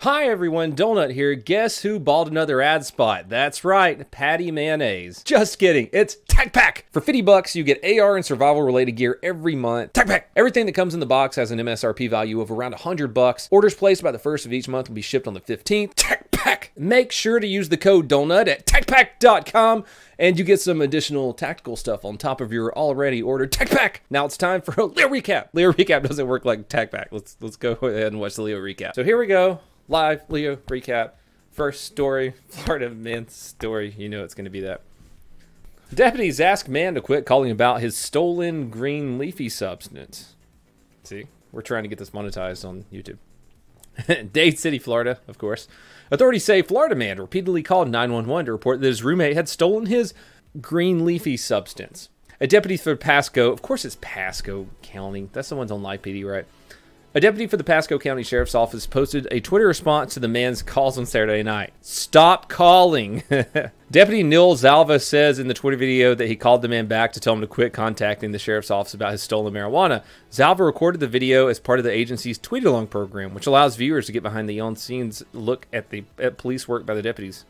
Hi everyone, Donut here. Guess who bought another ad spot? That's right, Patty Mayonnaise. Just kidding, it's Tac Pack! For 50 bucks, you get AR and survival related gear every month. Tac Pack! Everything that comes in the box has an MSRP value of around 100 bucks. Orders placed by the 1st of each month will be shipped on the 15th. Tac Pack! Make sure to use the code DONUT at tacpack.com and you get some additional tactical stuff on top of your already ordered Tac Pack. Now it's time for a Leo recap. Leo recap doesn't work like Tac Pack. Let's go ahead and watch the Leo recap. So here we go. Live Leo recap. First story, Florida man's story. You know it's going to be that. Deputies ask man to quit calling about his stolen green leafy substance. See, we're trying to get this monetized on YouTube. Dade City, Florida, of course. Authorities say Florida man repeatedly called 911 to report that his roommate had stolen his green leafy substance. A deputy for Pasco, of course it's Pasco County. That's the one's on Live PD, right? A deputy for the Pasco County Sheriff's Office posted a Twitter response to the man's calls on Saturday night. Stop calling. Deputy Neil Zalva says in the Twitter video that he called the man back to tell him to quit contacting the sheriff's office about his stolen marijuana. Zalva recorded the video as part of the agency's tweet-along program, which allows viewers to get behind the on-scenes look at police work by the deputies.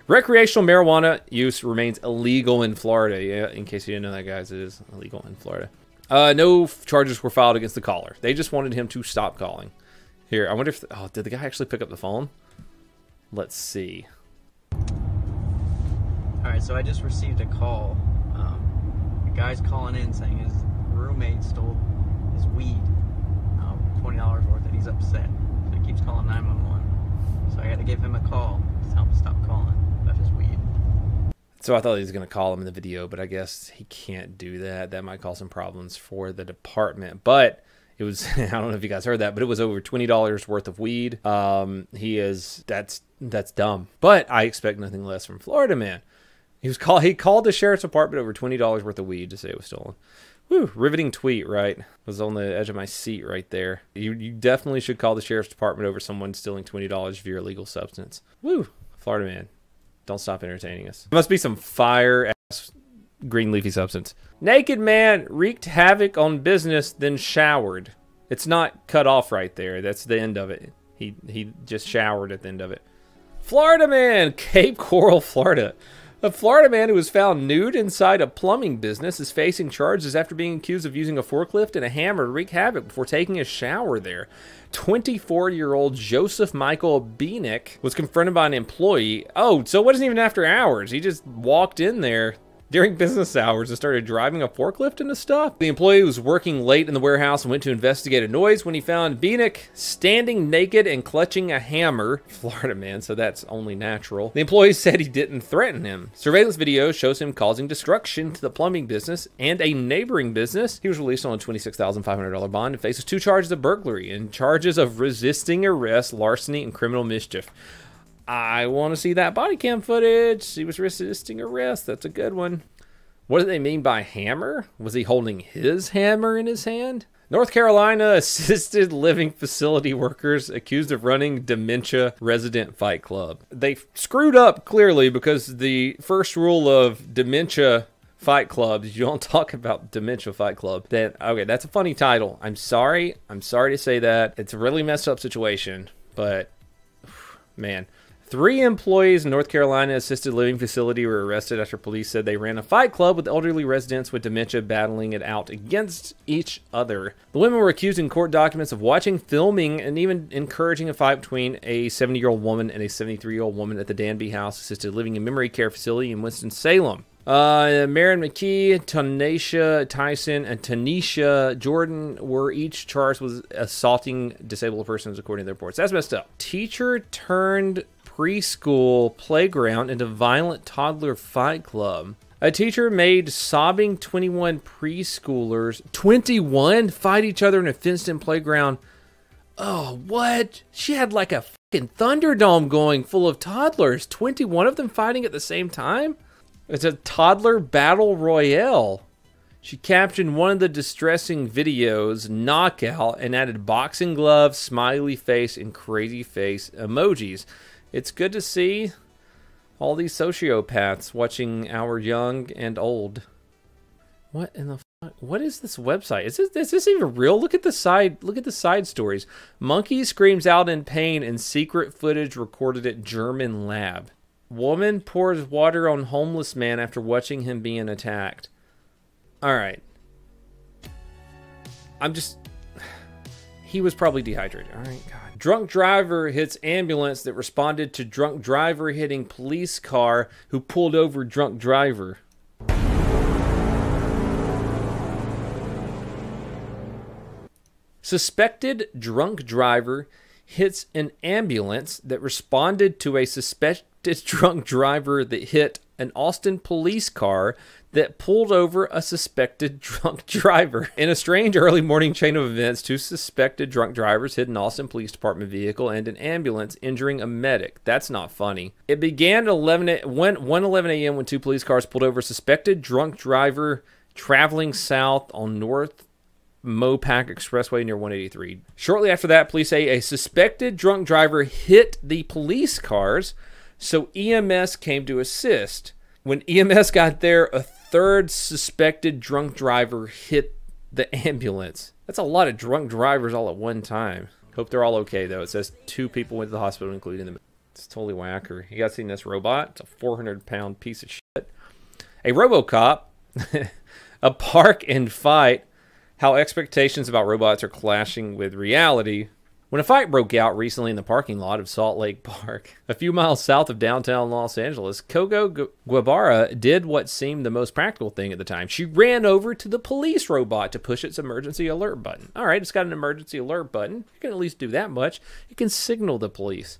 Recreational marijuana use remains illegal in Florida. Yeah, in case you didn't know that, guys, it is illegal in Florida. No charges were filed against the caller. They just wanted him to stop calling. Here, I wonder if... Oh, did the guy actually pick up the phone? Let's see. Alright, so I just received a call. The guy's calling in saying his roommate stole his weed. $20 worth, and he's upset. So he keeps calling 911. So I had to give him a call to tell him to stop calling about his weed. So I thought he was going to call him in the video, but I guess he can't do that. That might cause some problems for the department. But it was, I don't know if you guys heard that, but it was over $20 worth of weed. That's dumb. But I expect nothing less from Florida man. He called the sheriff's department over $20 worth of weed to say it was stolen. Whew, riveting tweet, right? Was on the edge of my seat right there. You definitely should call the sheriff's department over someone stealing $20 of your illegal substance. Woo, Florida man. Don't stop entertaining us. There must be some fire-ass green leafy substance. Naked man wreaked havoc on business, then showered. It's not cut off right there. That's the end of it. He just showered at the end of it. Florida man, Cape Coral, Florida. A Florida man who was found nude inside a plumbing business is facing charges after being accused of using a forklift and a hammer to wreak havoc before taking a shower there. 24-year-old Joseph Michael Beanick was confronted by an employee. Oh, so it wasn't even after hours. He just walked in there during business hours and started driving a forklift into stuff. The employee was working late in the warehouse and went to investigate a noise when he found Beanick standing naked and clutching a hammer. Florida man, so that's only natural. The employee said he didn't threaten him. Surveillance video shows him causing destruction to the plumbing business and a neighboring business. He was released on a $26,500 bond and faces 2 charges of burglary and charges of resisting arrest, larceny, and criminal mischief. I want to see that body cam footage. He was resisting arrest. That's a good one. What do they mean by hammer? Was he holding his hammer in his hand? North Carolina assisted living facility workers accused of running dementia resident fight club. They screwed up clearly because the first rule of dementia fight clubs, you don't talk about dementia fight club. Okay, that's a funny title. I'm sorry to say that. It's a really messed up situation, but man. 3 employees in North Carolina assisted living facility were arrested after police said they ran a fight club with elderly residents with dementia battling it out against each other. The women were accused in court documents of watching, filming, and even encouraging a fight between a 70-year-old woman and a 73-year-old woman at the Danby House assisted living and memory care facility in Winston-Salem. Maren McKee, Tanisha Tyson, and Tanisha Jordan were each charged with assaulting disabled persons according to their reports. That's messed up. Teacher turned preschool playground into violent toddler fight club. A teacher made sobbing 21 preschoolers, 21, fight each other in a fenced-in playground. Oh, what? She had like a fucking Thunderdome going full of toddlers. 21 of them fighting at the same time? It's a toddler battle royale. She captioned one of the distressing videos, knockout, and added boxing gloves, smiley face, and crazy face emojis. It's good to see all these sociopaths watching our young and old. What in the fuck? What is this website? Is this even real? Look at the side stories. Monkey screams out in pain in secret footage recorded at German lab. Woman pours water on homeless man after watching him being attacked. All right. He was probably dehydrated. All right, God. Drunk driver hits ambulance that responded to drunk driver hitting police car who pulled over drunk driver. Suspected drunk driver hits an ambulance that responded to a suspected drunk driver that hit an Austin police car that pulled over a suspected drunk driver. In a strange early morning chain of events, 2 suspected drunk drivers hit an Austin Police Department vehicle and an ambulance, injuring a medic. That's not funny. It began at 1:11 a.m. when 2 police cars pulled over a suspected drunk driver traveling south on North Mopac Expressway near 183. Shortly after that, police say a suspected drunk driver hit the police cars, so EMS came to assist. When EMS got there, a 3rd suspected drunk driver hit the ambulance. That's a lot of drunk drivers all at one time. Hope they're all okay, though. It says 2 people went to the hospital, including them. It's totally whacker. You guys seen this robot? It's a 400-pound piece of shit. A Robocop, a park and fight, how expectations about robots are clashing with reality. When a fight broke out recently in the parking lot of Salt Lake Park, a few miles south of downtown Los Angeles, Coco Guevara did what seemed the most practical thing at the time. She ran over to the police robot to push its emergency alert button. All right, it's got an emergency alert button. You can at least do that much. You can signal the police.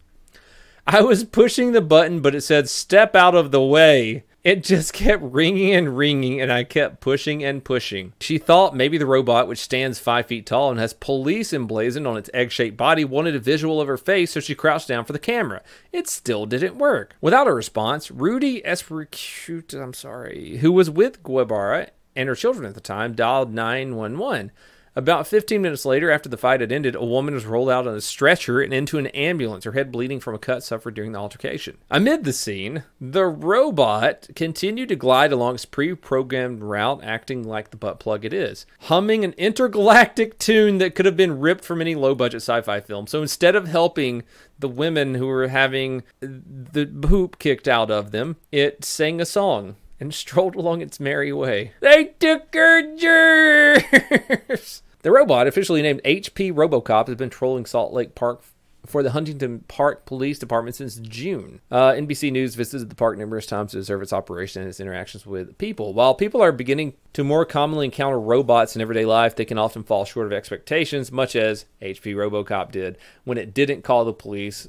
I was pushing the button, but it said, "Step out of the way." It just kept ringing and ringing, and I kept pushing and pushing. She thought maybe the robot, which stands 5 feet tall and has police emblazoned on its egg-shaped body, wanted a visual of her face, so she crouched down for the camera. It still didn't work. Without a response, Rudy Espricute, who was with Guevara and her children at the time, dialed 911. About 15 minutes later, after the fight had ended, a woman was rolled out on a stretcher and into an ambulance, her head bleeding from a cut suffered during the altercation. Amid the scene, the robot continued to glide along its pre-programmed route, acting like the butt plug it is, humming an intergalactic tune that could have been ripped from any low-budget sci-fi film. So instead of helping the women who were having the poop kicked out of them, it sang a song and strolled along its merry way. They took her germs! The robot, officially named HP Robocop, has been trolling Salt Lake Park for the Huntington Park Police Department since June. NBC News visited the park numerous times to observe its operation and its interactions with people. While people are beginning to more commonly encounter robots in everyday life, they can often fall short of expectations, much as HP Robocop did when it didn't call the police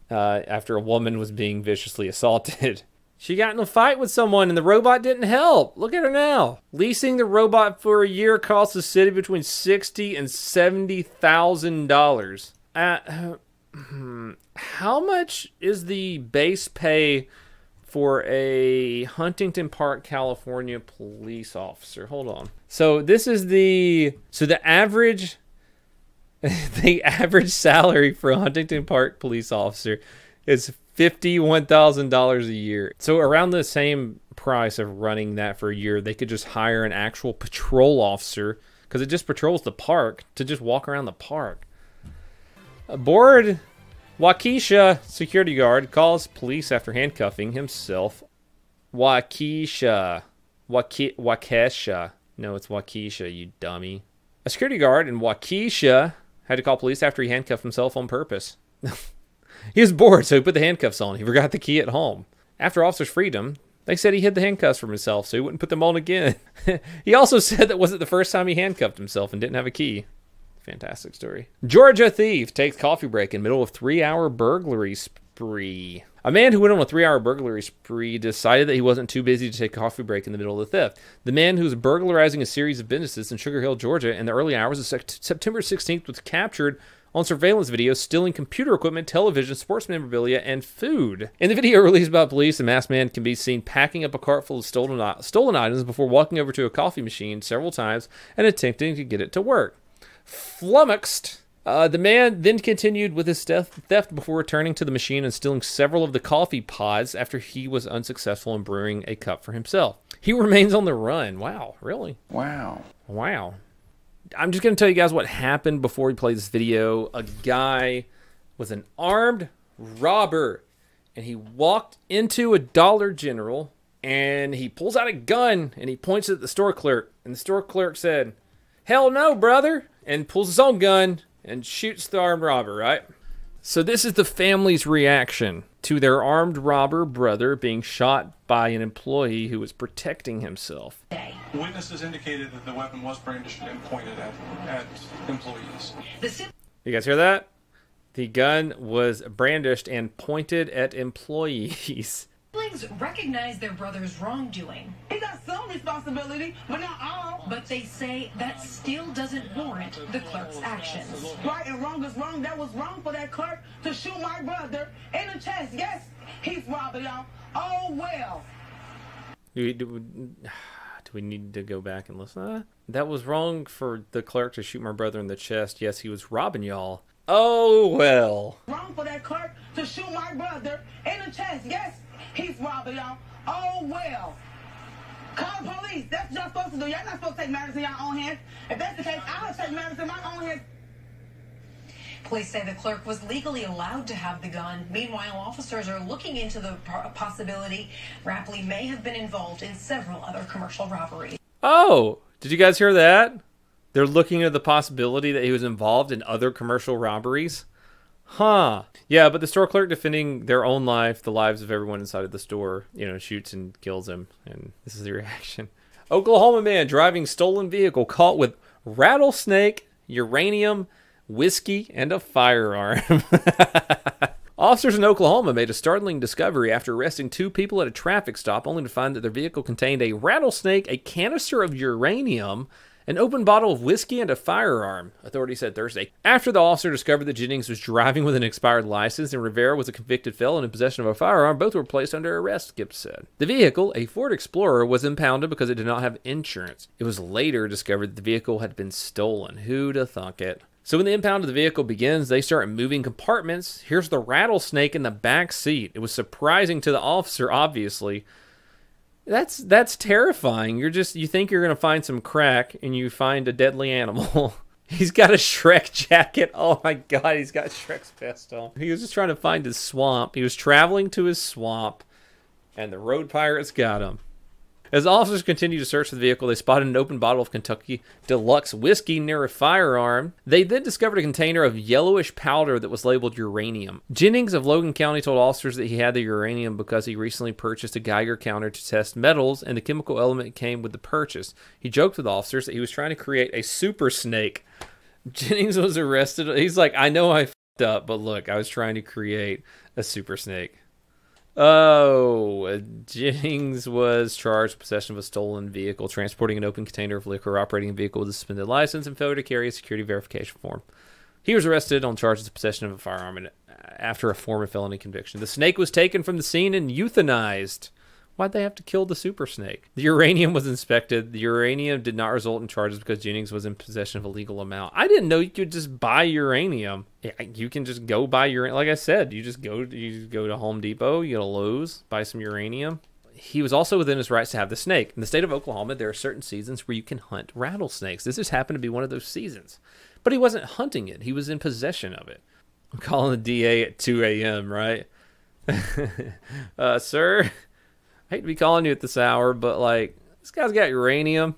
after a woman was being viciously assaulted. She got in a fight with someone and the robot didn't help. Look at her now. Leasing the robot for a year costs the city between $60,000 and $70,000. How much is the base pay for a Huntington Park, California police officer? Hold on. So this is the average the average salary for a Huntington Park police officer is $51,000 a year. So around the same price of running that for a year, they could just hire an actual patrol officer, because it just patrols the park, to just walk around the park. Aboard, Waukesha security guard calls police after handcuffing himself. Waukesha. No, it's Waukesha, you dummy. A security guard in Waukesha had to call police after he handcuffed himself on purpose. He was bored, so he put the handcuffs on. He forgot the key at home. After officers freed him, they said he hid the handcuffs from himself so he wouldn't put them on again. He also said that wasn't the first time he handcuffed himself and didn't have a key. Fantastic story. Georgia thief takes coffee break in middle of 3-hour burglary spree. A man who went on a 3-hour burglary spree decided that he wasn't too busy to take a coffee break in the middle of the theft. The man who was burglarizing a series of businesses in Sugar Hill, Georgia in the early hours of September 16th was captured on surveillance video stealing computer equipment, television, sports memorabilia, and food. In the video released by police, the masked man can be seen packing up a cart full of stolen items before walking over to a coffee machine several times and attempting to get it to work. Flummoxed, the man then continued with his theft before returning to the machine and stealing several of the coffee pods after he was unsuccessful in brewing a cup for himself. He remains on the run. Wow, really? Wow. Wow. I'm just going to tell you guys what happened before we play this video. A guy was an armed robber, and he walked into a Dollar General, and he pulls out a gun, and he points it at the store clerk. And the store clerk said, "Hell no, brother," and pulls his own gun and shoots the armed robber, right? So this is the family's reaction to their armed robber brother being shot by an employee who was protecting himself. Witnesses indicated that the weapon was brandished and pointed at employees. You guys hear that? The gun was brandished and pointed at employees. Siblings recognize their brother's wrongdoing. He got some responsibility, but not all. But they say that still doesn't warrant the clerk's actions. Right and wrong is wrong. That was wrong for that clerk to shoot my brother in the chest. Yes, he's robbing y'all. Oh, well. Do we need to go back and listen to that? That was wrong for the clerk to shoot my brother in the chest. Yes, he was robbing y'all. Oh, well. Wrong for that clerk to shoot my brother in the chest. Yes, he's robbing y'all. Oh, well. Call the police. That's what y'all supposed to do. Y'all not supposed to take matters in your own hands. If that's the case, I'll take matters in my own hands. Police say the clerk was legally allowed to have the gun. Meanwhile, officers are looking into the possibility Rapley may have been involved in several other commercial robberies. Oh, did you guys hear that? They're looking at the possibility that he was involved in other commercial robberies. Huh. Yeah, but the store clerk, defending their own life, the lives of everyone inside of the store, shoots and kills him. And this is the reaction. Oklahoma man driving stolen vehicle caught with rattlesnake, uranium, whiskey, and a firearm. Officers in Oklahoma made a startling discovery after arresting 2 people at a traffic stop, only to find that their vehicle contained a rattlesnake, a canister of uranium, an open bottle of whiskey, and a firearm, authorities said Thursday. After the officer discovered that Jennings was driving with an expired license and Rivera was a convicted felon in possession of a firearm, both were placed under arrest, Gibbs said. The vehicle, a Ford Explorer, was impounded because it did not have insurance. It was later discovered that the vehicle had been stolen. Who'd have thunk it? So when the impound of the vehicle begins, they start moving compartments. Here's the rattlesnake in the back seat. It was surprising to the officer, obviously. That's terrifying. You think you're gonna find some crack, and you find a deadly animal. He's got a Shrek jacket. Oh my God, he's got Shrek's vest on. He was just trying to find his swamp. He was traveling to his swamp, and the road pirates got him. As officers continued to search the vehicle, they spotted an open bottle of Kentucky Deluxe whiskey near a firearm. They then discovered a container of yellowish powder that was labeled uranium. Jennings of Logan County told officers that he had the uranium because he recently purchased a Geiger counter to test metals, and the chemical element came with the purchase. He joked with officers that he was trying to create a super snake. Jennings was arrested. He's like, I know I f***ed up, but look, I was trying to create a super snake. Oh, Jennings was charged with possession of a stolen vehicle, transporting an open container of liquor, operating a vehicle with a suspended license, and failure to carry a security verification form. He was arrested on charges of possession of a firearm after a former felony conviction. The snake was taken from the scene and euthanized. Why'd they have to kill the super snake? The uranium was inspected. The uranium did not result in charges because Jennings was in possession of a legal amount. I didn't know you could just buy uranium. You can just go buy uranium. Like I said, you just go to Home Depot, you go to Lowe's, buy some uranium. He was also within his rights to have the snake. In the state of Oklahoma, there are certain seasons where you can hunt rattlesnakes. This just happened to be one of those seasons. But he wasn't hunting it. He was in possession of it. I'm calling the DA at 2 a.m., right? Sir? I hate to be calling you at this hour, but this guy's got uranium.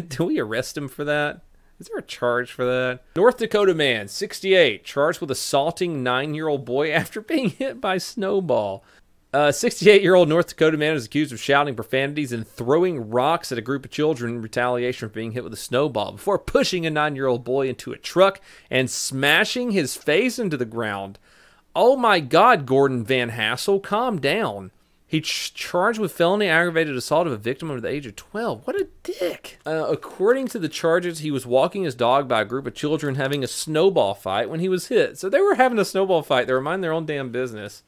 Do we arrest him for that? Is there a charge for that? North Dakota man, 68, charged with assaulting 9-year-old boy after being hit by snowball. A 68-year-old North Dakota man is accused of shouting profanities and throwing rocks at a group of children in retaliation for being hit with a snowball before pushing a 9-year-old boy into a truck and smashing his face into the ground. Oh my God, Gordon Van Hassel, calm down. He charged with felony aggravated assault of a victim under the age of 12. What a dick. According to the charges, he was walking his dog by a group of children having a snowball fight when he was hit. So they were having a snowball fight. They were minding their own damn business.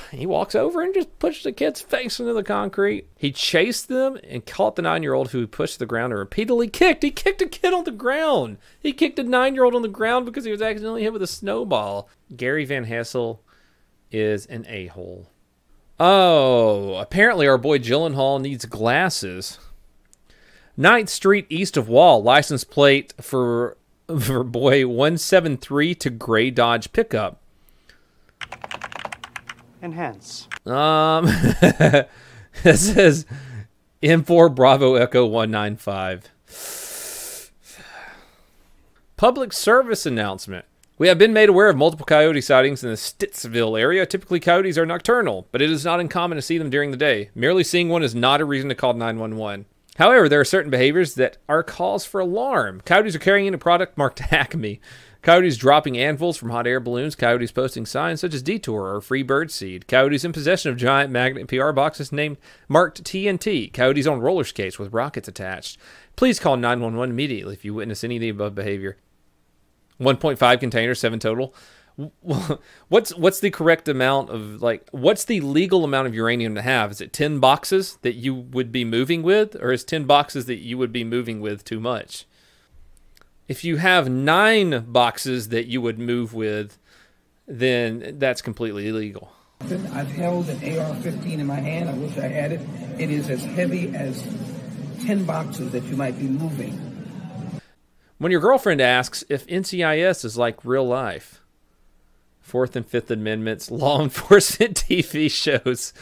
He walks over and just pushed the kid's face into the concrete. He chased them and caught the 9-year-old who pushed to the ground and repeatedly kicked. He kicked a kid on the ground. He kicked a 9-year-old on the ground because he was accidentally hit with a snowball. Gary Van Hassel is an a-hole. Oh, apparently our boy Gyllenhaal needs glasses. 9th Street east of Wall, license plate for boy 173 to gray Dodge pickup. Enhance. This says M4 Bravo Echo 195. Public service announcement. We have been made aware of multiple coyote sightings in the Stittsville area. Typically, coyotes are nocturnal, but it is not uncommon to see them during the day. Merely seeing one is not a reason to call 911. However, there are certain behaviors that are cause for alarm. Coyotes are carrying in a product marked Acme. Coyotes dropping anvils from hot air balloons. Coyotes posting signs such as Detour or Free Bird Seed. Coyotes in possession of giant magnet PR boxes marked TNT. Coyotes on roller skates with rockets attached. Please call 911 immediately if you witness any of the above behavior. 1.5 containers, 7 total. What's the correct amount of, like, what's the legal amount of uranium to have? Is it 10 boxes that you would be moving with, or is 10 boxes that you would be moving with too much? If you have 9 boxes that you would move with, then that's completely illegal. I've held an AR-15 in my hand. I wish I had it. It is as heavy as 10 boxes that you might be moving. When your girlfriend asks if NCIS is like real life, 4th and 5th Amendments, law enforcement TV shows.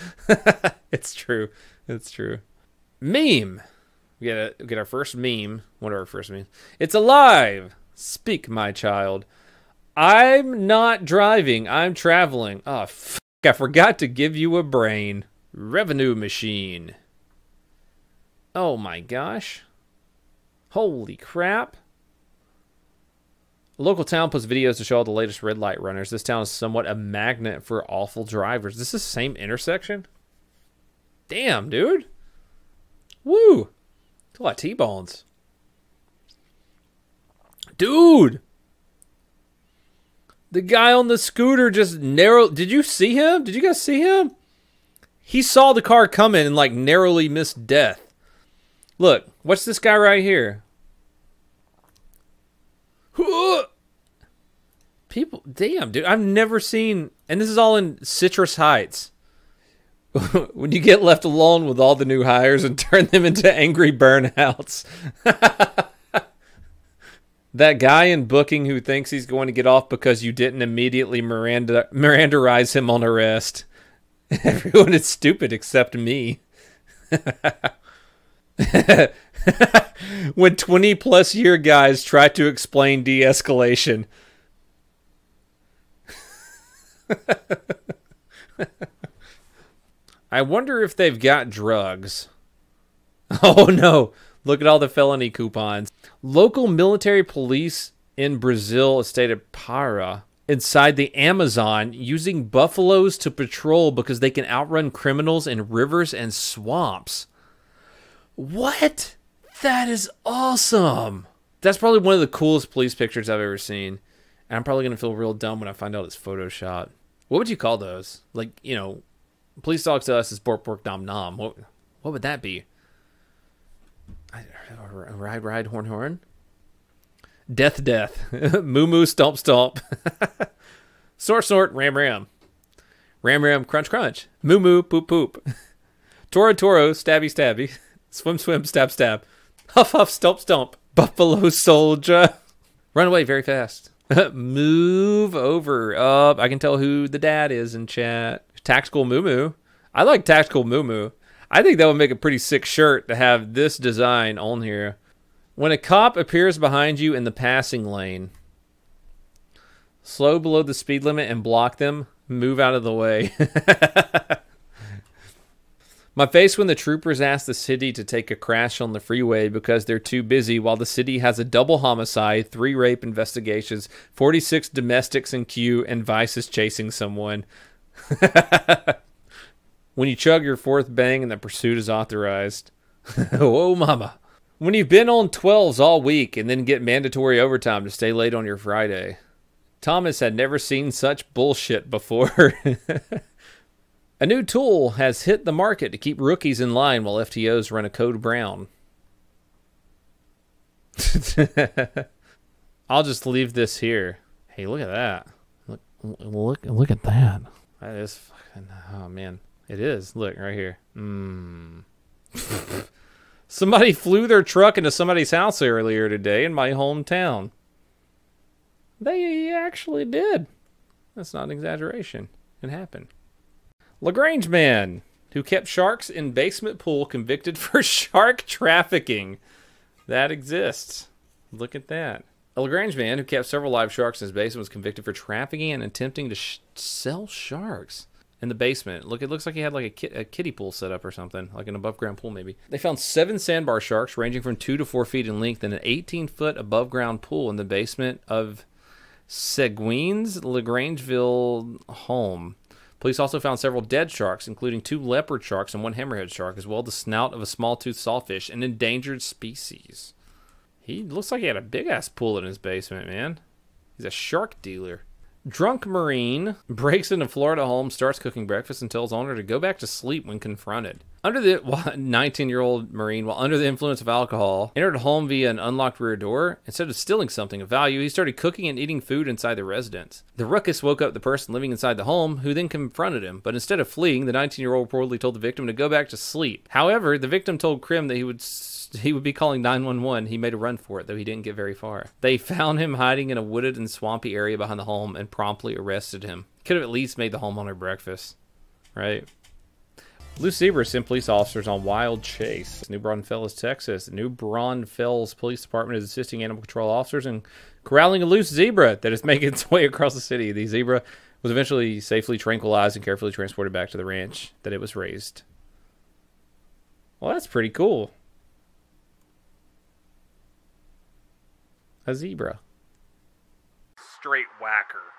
It's true. It's true. Meme. We get our first meme. One of our first memes. It's alive. Speak, my child. I'm not driving. I'm traveling. Oh, I forgot to give you a brain. Revenue machine. Oh my gosh. Holy crap. A local town posts videos to show all the latest red light runners. This town is somewhat a magnet for awful drivers. This is the same intersection? Damn, dude. Woo. It's a lot of T-bones. Dude. The guy on the scooter just narrowed. Did you see him? Did you guys see him? He saw the car coming and, like, narrowly missed death. Look. What's this guy right here? People, damn, dude, I've never seen, and this is all in Citrus Heights. When you get left alone with all the new hires and turn them into angry burnouts. That guy in booking who thinks he's going to get off because you didn't immediately Miranderize him on arrest. Everyone is stupid except me. When 20+ year guys try to explain de-escalation. I wonder if they've got drugs. Oh no, look at all the felony coupons. Local military police in Brazil, state of Para, inside the Amazon, using buffaloes to patrol because they can outrun criminals in rivers and swamps. What? That is awesome. That's probably one of the coolest police pictures I've ever seen. And I'm probably going to feel real dumb when I find out it's Photoshop. What would you call those? Like, you know, police dogs to us is bork bork nom nom. What would that be? Ride horn horn? Death moo moo stomp stomp. Snort snort ram ram. Ram ram crunch crunch. Moo moo poop poop. Toro toro stabby stabby. Swim swim stab stab. Huff huff stomp stomp. Buffalo soldier. Run away very fast. Move over. I can tell who the dad is in chat. Tactical Moo Moo. I like Tactical Moo Moo. I think that would make a pretty sick shirt to have this design on here. When a cop appears behind you in the passing lane, slow below the speed limit and block them. Move out of the way. My face when the troopers ask the city to take a crash on the freeway because they're too busy while the city has a double homicide, 3 rape investigations, 46 domestics in queue, and Vice is chasing someone. When you chug your 4th bang and the pursuit is authorized. Oh, mama. When you've been on 12s all week and then get mandatory overtime to stay late on your Friday. Thomas had never seen such bullshit before. A new tool has hit the market to keep rookies in line while FTOs run a code brown. I'll just leave this here. Hey, look at that. Look at that. That is fucking, oh man. It is. Look, right here. Somebody flew their truck into somebody's house earlier today in my hometown. They actually did. That's not an exaggeration. It happened. LaGrange man who kept sharks in basement pool convicted for shark trafficking. That exists. Look at that. A LaGrange man who kept several live sharks in his basement was convicted for trafficking and attempting to sell sharks in the basement. Look, it looks like he had like a kiddie pool set up or something, like an above ground pool maybe. They found 7 sandbar sharks ranging from 2 to 4 feet in length in an 18-foot above ground pool in the basement of Seguin's LaGrangeville home. Police also found several dead sharks, including 2 leopard sharks and 1 hammerhead shark, as well as the snout of a small-toothed sawfish, an endangered species. He looks like he had a big-ass pool in his basement, man. He's a shark dealer. Drunk Marine breaks into Florida home, starts cooking breakfast, and tells owner to go back to sleep when confronted. 19-year-old Marine, while under the influence of alcohol, entered a home via an unlocked rear door. Instead of stealing something of value, he started cooking and eating food inside the residence. The ruckus woke up the person living inside the home, who then confronted him. But instead of fleeing, the 19-year-old reportedly told the victim to go back to sleep. However, the victim told Krim that he would be calling 911. He made a run for it, though he didn't get very far. They found him hiding in a wooded and swampy area behind the home and promptly arrested him. Could have at least made the homeowner breakfast, right? Loose zebra sent police officers on wild chase. New Braunfels, Texas. New Braunfels Police Department is assisting animal control officers in corralling a loose zebra that is making its way across the city. The zebra was eventually safely tranquilized and carefully transported back to the ranch that it was raised. Well, that's pretty cool. A zebra. Straight whacker.